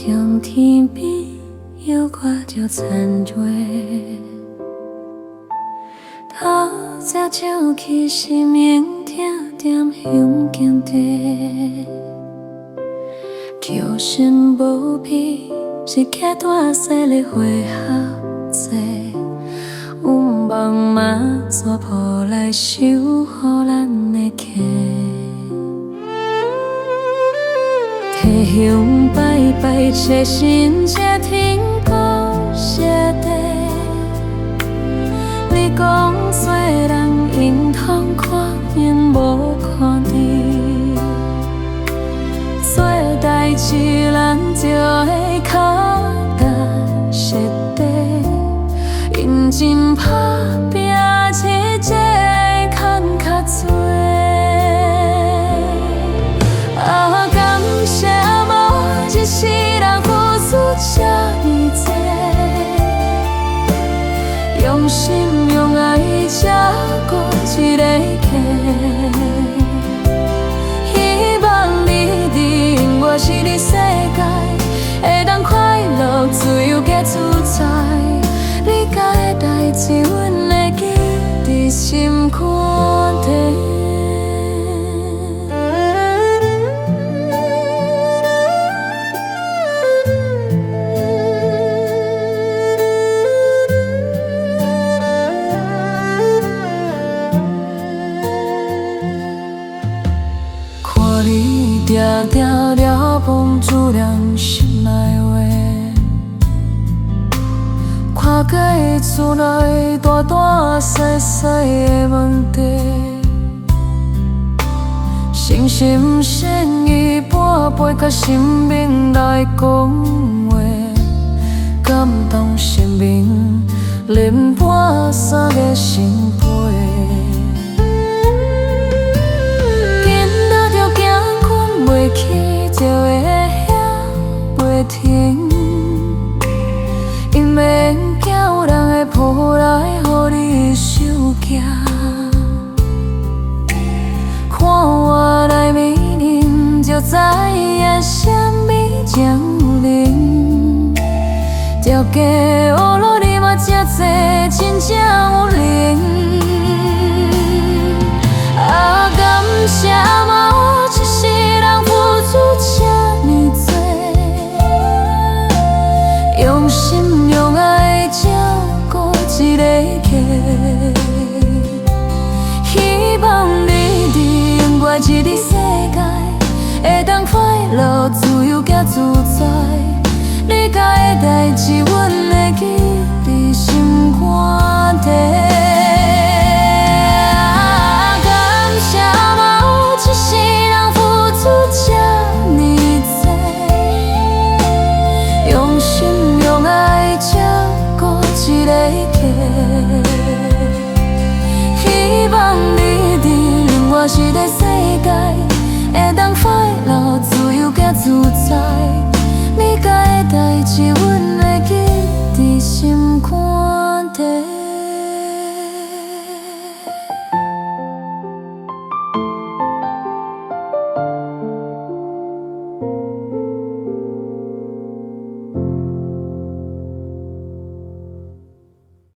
中天边犹我着残月，头才照起生命点点向前地，叫声无味，是客大细的花合作，有梦嘛山抱来守护咱的家。提香拜拜，切心切天高谢地。你讲做人应通看面无看你，做代志咱就会脚踏实地，认真打拼，日子会牵较多。感谢无一世人付出这呢多，用心用爱照顾一个家。希望你伫我是你世界，会当快乐自由加自在。你甲的代志，阮会记伫心肝底。你定定了碰自然心内话，看解厝内大大细细的问题，诚心诚意半杯甲生命来讲话，感动生命连半三个心杯。袂起就会遐袂停，伊免叫人的抱来，予你受惊。看我来面临，就知影什么降临。条街乌路你嘛真多，真正有灵。感谢无一世人付出这呢多，用心用爱照顾一个家。希望你伫我这个世界，会当快乐自由加自在。你甲的代志，阮会记伫心肝底。一个家，希望你伫另外一个世界，会当